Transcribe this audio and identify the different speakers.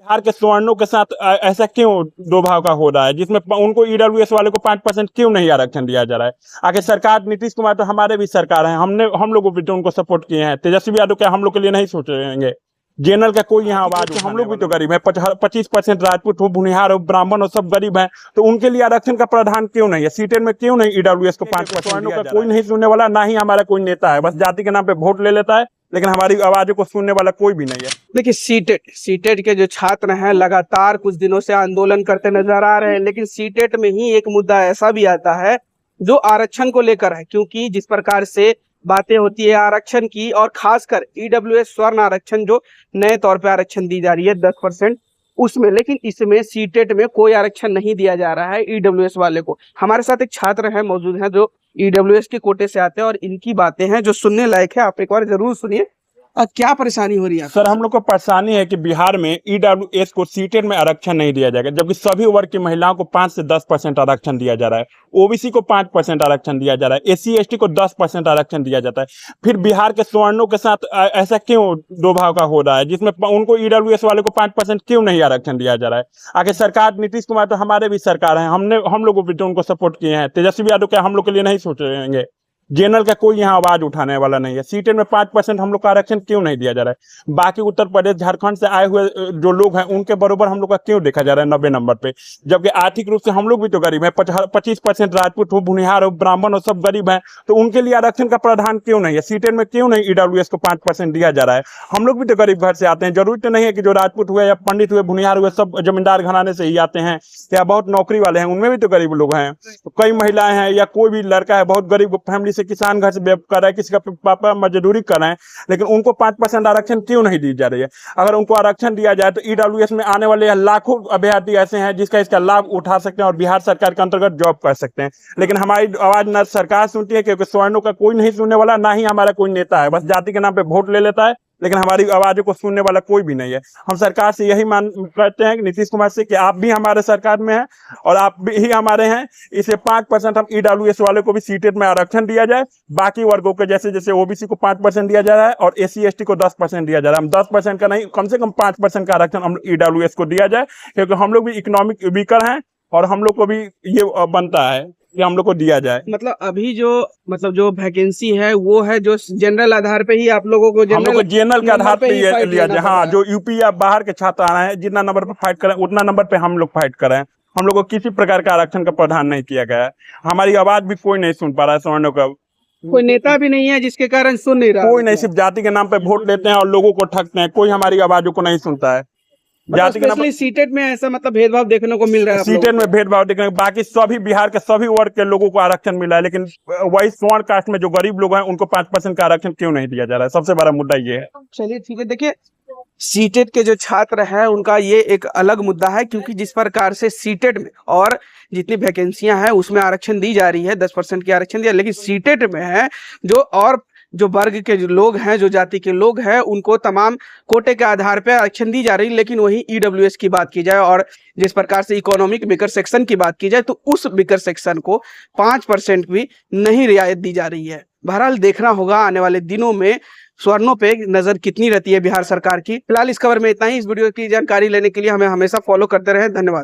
Speaker 1: बिहार के सवर्णों के साथ ऐसा क्यों दो भाव का हो रहा है, जिसमें उनको ईडब्ल्यूएस वाले को 5% क्यों नहीं आरक्षण दिया जा रहा है? आखिर सरकार नीतीश कुमार तो हमारे भी सरकार है, हम लोगों भी तो उनको सपोर्ट किए हैं। तेजस्वी यादव क्या हम लोग के लिए नहीं सोच रहेंगे? जनरल का कोई यहाँ आवाज, हम लोग भी तो गरीब है, 25% राजपूत हो, भुनिहार हो, ब्राह्मण हो, सब गरीब हैं। तो उनके लिए आरक्षण का प्रावधान क्यों नहीं है? सीटेट में क्यों नहीं ईडब्ल्यूएस को 5% का कोई नहीं सुनने वाला, ना ही हमारा कोई नेता है, बस जाति के नाम पे वोट ले लेता है, लेकिन हमारी आवाजों को सुनने वाला कोई भी नहीं है।
Speaker 2: देखिए, सीटेट के जो छात्र हैं लगातार कुछ दिनों से आंदोलन करते नजर आ रहे हैं, लेकिन सीटेट में ही एक मुद्दा ऐसा भी आता है जो आरक्षण को लेकर है, क्योंकि जिस प्रकार से बातें होती है आरक्षण की, और खासकर ईडब्ल्यूएस स्वर्ण आरक्षण जो नए तौर पे आरक्षण दी जा रही है 10% उसमें, लेकिन इसमें सीटेट में कोई आरक्षण नहीं दिया जा रहा है ईडब्ल्यूएस वाले को। हमारे साथ एक छात्र है मौजूद है जो ईडब्ल्यूएस के कोटे से आते हैं और इनकी बातें हैं जो सुनने लायक है, आप एक बार जरूर सुनिए। क्या परेशानी हो रही है
Speaker 1: सर? हम लोग को परेशानी है कि बिहार में ईडब्ल्यूएस को सीटेट में आरक्षण नहीं दिया जाएगा, जबकि सभी वर्ग की महिलाओं को 5 से 10% आरक्षण दिया जा रहा है, ओबीसी को 5% आरक्षण दिया जा रहा है, एससी एसटी को 10% आरक्षण दिया जाता है। फिर बिहार के सवर्णों के साथ ऐसा क्यों दो भाव का हो रहा है, जिसमें उनको ईडब्ल्यूएस वाले को 5% क्यों नहीं आरक्षण दिया जा रहा है? आखिर सरकार नीतीश कुमार तो हमारे भी सरकार है, हम लोग भी तो उनको सपोर्ट किए हैं। तेजस्वी यादव क्या हम लोग के लिए नहीं सोच रहेंगे? जनरल का कोई यहाँ आवाज उठाने वाला नहीं है। सीटेट में 5% हम लोग का आरक्षण क्यों नहीं दिया जा रहा है? बाकी उत्तर प्रदेश झारखंड से आए हुए जो लोग हैं उनके बराबर हम लोग का क्यों देखा जा रहा है 90 नंबर पे, जबकि आर्थिक रूप से हम लोग भी तो गरीब है, 25% राजपूत हो, भुनिहार हो, ब्राह्मण हो, सब गरीब है। तो उनके लिए आरक्षण का प्रावधान क्यों नहीं है? सीटेट में क्यों नहीं ईडब्ल्यूएस को 5% दिया जा रहा है? हम लोग भी तो गरीब घर से आते हैं, जरूरी तो नहीं है कि जो राजपूत हुए या पंडित हुए, भुनिहार हुए, सब जमींदार घराने से ही आते हैं, या बहुत नौकरी वाले हैं, उनमें भी तो गरीब लोग हैं। कई महिलाएं हैं या कोई भी लड़का है बहुत गरीब फैमिली से, किसान घर से कर रहा है, किसी का पापा मजदूरी कर रहे हैं, लेकिन उनको 5% आरक्षण क्यों नहीं दी जा रही है? अगर उनको आरक्षण दिया जाए तो ईडब्ल्यूएस में आने वाले लाखों अभ्यर्थी ऐसे हैं जिसका इसका लाभ उठा सकते हैं और बिहार सरकार के अंतर्गत जॉब कर सकते हैं। लेकिन हमारी आवाज न सरकार सुनती है, क्योंकि सवर्णों का कोई नहीं सुनने वाला, ना ही हमारा कोई नेता है, बस जाति के नाम पे वोट ले लेता है, लेकिन हमारी आवाजों को सुनने वाला कोई भी नहीं है। हम सरकार से यही मांग करते हैं कि नीतीश कुमार से, कि आप भी हमारे सरकार में हैं और आप भी ही हमारे हैं, इसे 5% हम ईडब्ल्यूएस वाले को भी सीटेट में आरक्षण दिया जाए। बाकी वर्गों के जैसे जैसे ओबीसी को 5% दिया जा रहा है और एससी एसटी को 10% दिया जा रहा है, हम 10% का नहीं, कम से कम 5% का आरक्षण हम ईडब्ल्यूएस को दिया जाए, क्योंकि हम लोग भी इकोनॉमिक वीकर हैं और हम लोग को भी ये बनता है कि हम लोग को दिया जाए।
Speaker 2: मतलब अभी जो वैकेंसी है वो है जो जनरल आधार पे ही आप लोगों को
Speaker 1: हम लोग को जनरल के आधार पे लिया जाए। हाँ, जो यूपी या बाहर के छात्र आ रहे हैं, जितना नंबर पे फाइट करें उतना नंबर पे हम लोग फाइट करें। हम लोग को किसी प्रकार का आरक्षण का प्रावधान नहीं किया गया है। हमारी आवाज भी कोई नहीं सुन पा रहा है। सवर्णों का
Speaker 2: कोई नेता भी नहीं है जिसके कारण सुन नहीं रहा,
Speaker 1: कोई नहीं, सिर्फ जाति के नाम पे वोट लेते हैं और लोगों को ठगते हैं। कोई हमारी आवाजों को नहीं सुनता है।
Speaker 2: जाति के नाम पे सीटेट में ऐसा मतलब भेदभाव देखने को मिल रहा है।
Speaker 1: सीटेट में भेदभाव देखने, बाकी सभी बिहार के सभी वर्ग के लोगों को आरक्षण मिला है, लेकिन वही स्वर्ण कास्ट में जो गरीब लोग हैं उनको 5% का आरक्षण क्यों नहीं दिया जा रहा है? सबसे बड़ा मुद्दा ये है।
Speaker 2: चलिए ठीक है, देखिए सीटेट के जो छात्र हैं उनका ये एक अलग मुद्दा है, क्योंकि जिस प्रकार से सीटेट में और जितनी वैकेंसियां हैं उसमें आरक्षण दी जा रही है, 10% की आरक्षण दिया, लेकिन सीटेट में है जो वर्ग के जो लोग हैं, जो जाति के लोग हैं, उनको तमाम कोटे के आधार पर आरक्षण दी जा रही है। लेकिन वही ईडब्ल्यूएस की बात की जाए और जिस प्रकार से इकोनॉमिक वीकर सेक्शन की बात की जाए तो उस वीकर सेक्शन को 5% भी नहीं रियायत दी जा रही है। बहरहाल देखना होगा आने वाले दिनों में सवर्णों पे नजर कितनी रहती है बिहार सरकार की। फिलहाल इस खबर में इतना ही। इस वीडियो की जानकारी लेने के लिए हमें हमेशा फॉलो करते रहें। धन्यवाद।